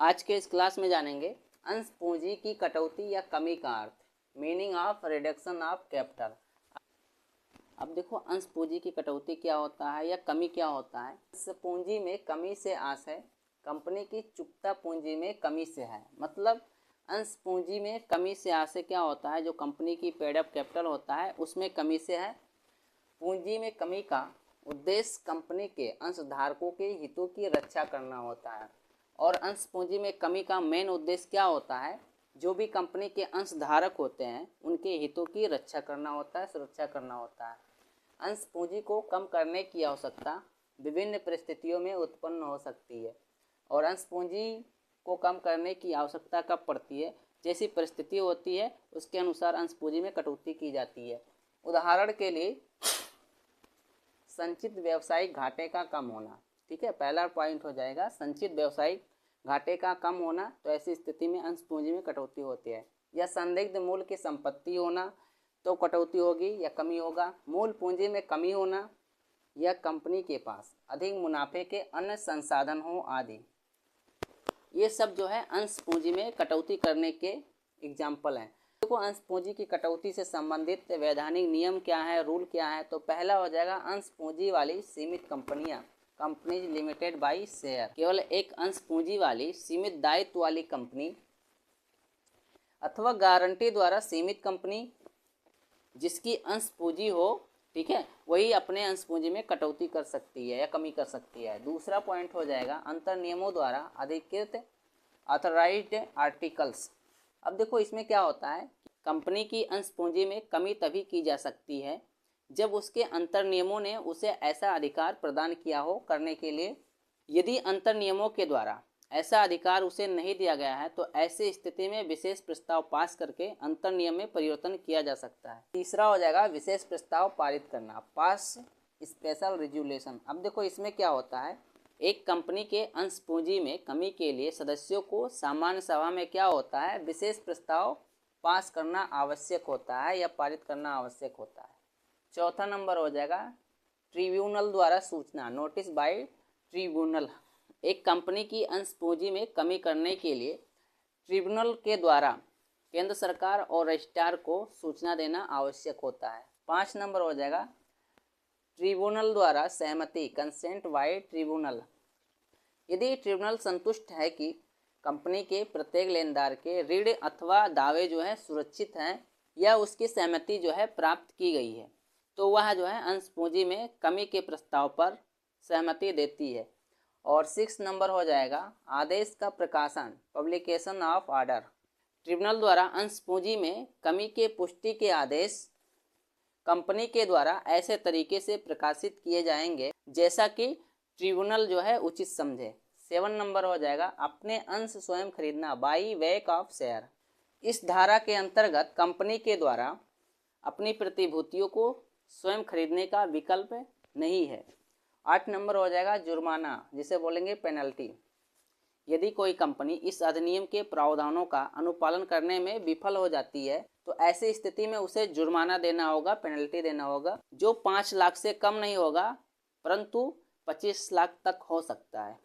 आज के इस क्लास में जानेंगे अंश पूंजी की कटौती या कमी का अर्थ, meaning of reduction of capital. अब देखो, अंश पूंजी की कटौती क्या होता है या कमी क्या होता है। अंश पूंजी में कमी से आस है, कंपनी की चुकता पूंजी में कमी से है। मतलब अंश पूंजी में कमी से आस से क्या होता है, जो कंपनी की पेड अप कैपिटल होता है उसमें कमी से है। पूंजी में कमी का उद्देश्य कंपनी के अंशधारकों के हितों की रक्षा करना होता है। और अंश पूंजी में कमी का मेन उद्देश्य क्या होता है, जो भी कंपनी के अंशधारक होते हैं उनके हितों की रक्षा करना होता है, सुरक्षा करना होता है। अंश पूंजी को कम करने की आवश्यकता विभिन्न परिस्थितियों में उत्पन्न हो सकती है। और अंश पूंजी को कम करने की आवश्यकता कब पड़ती है, जैसी परिस्थिति होती है उसके अनुसार अंश पूंजी में कटौती की जाती है। उदाहरण के लिए संचित व्यावसायिक घाटे का कम होना। ठीक है, पहला पॉइंट हो जाएगा संचित व्यावसायिक घाटे का कम होना। तो ऐसी स्थिति में अंश पूंजी में कटौती होती है। या संदिग्ध मूल्य की संपत्ति होना तो कटौती होगी या कमी होगा। मूल पूंजी में कमी होना या कंपनी के पास अधिक मुनाफे के अन्य संसाधन हो आदि, ये सब जो है अंश पूंजी में कटौती करने के एग्जाम्पल हैं। देखो, अंश पूंजी की कटौती से संबंधित वैधानिक नियम क्या है, रूल क्या है। तो पहला हो जाएगा अंश पूंजी वाली सीमित कंपनियां, कंपनीज लिमिटेड बाय शेयर। केवल एक अंश पूंजी वाली सीमित दायित्व वाली कंपनी अथवा गारंटी द्वारा सीमित कंपनी जिसकी अंश पूंजी हो, ठीक है, वही अपने अंश पूंजी में कटौती कर सकती है या कमी कर सकती है। दूसरा पॉइंट हो जाएगा अंतर नियमों द्वारा अधिकृत ऑथराइज्ड आर्टिकल्स। अब देखो, इसमें क्या होता है, कंपनी की अंश पूंजी में कमी तभी की जा सकती है जब उसके अंतर नियमों ने उसे ऐसा अधिकार प्रदान किया हो करने के लिए। यदि अंतर नियमों के द्वारा ऐसा अधिकार उसे नहीं दिया गया है तो ऐसी स्थिति में विशेष प्रस्ताव पास करके अंतर नियम में परिवर्तन किया जा सकता है। तीसरा हो जाएगा विशेष प्रस्ताव पारित करना, पास स्पेशल रेजुलेशन। अब देखो, इसमें क्या होता है, एक कंपनी के अंश पूंजी में कमी के लिए सदस्यों को सामान्य सभा में क्या होता है, विशेष प्रस्ताव पास करना आवश्यक होता है या पारित करना आवश्यक होता है। चौथा नंबर हो जाएगा ट्रिब्यूनल द्वारा सूचना, नोटिस बाय ट्रिब्यूनल। एक कंपनी की अंश पूंजी में कमी करने के लिए ट्रिब्यूनल के द्वारा केंद्र सरकार और रजिस्ट्रार को सूचना देना आवश्यक होता है। 5 नंबर हो जाएगा ट्रिब्यूनल द्वारा सहमति, कंसेंट बाय ट्रिब्यूनल। यदि ट्रिब्यूनल संतुष्ट है कि कंपनी के प्रत्येक लेनदार के ऋण अथवा दावे जो है सुरक्षित हैं या उसकी सहमति जो है प्राप्त की गई है, तो वह जो है अंश पूंजी में कमी के प्रस्ताव पर सहमति देती है। और 6 नंबर हो जाएगा आदेश का प्रकाशन, पब्लिकेशन ऑफ ऑर्डर। ट्रिब्यूनल द्वारा अंश पूंजी में कमी के पुष्टि के आदेश कंपनी के द्वारा ऐसे तरीके से प्रकाशित किए जाएंगे जैसा कि ट्रिब्यूनल जो है उचित समझे। 7 नंबर हो जाएगा अपने अंश स्वयं खरीदना, बाई बैक ऑफ शेयर। इस धारा के अंतर्गत कंपनी के द्वारा अपनी प्रतिभूतियों को स्वयं खरीदने का विकल्प नहीं है। 8 नंबर हो जाएगा जुर्माना, जिसे बोलेंगे पेनल्टी। यदि कोई कंपनी इस अधिनियम के प्रावधानों का अनुपालन करने में विफल हो जाती है तो ऐसी स्थिति में उसे जुर्माना देना होगा, पेनल्टी देना होगा, जो 5 लाख से कम नहीं होगा परंतु 25 लाख तक हो सकता है।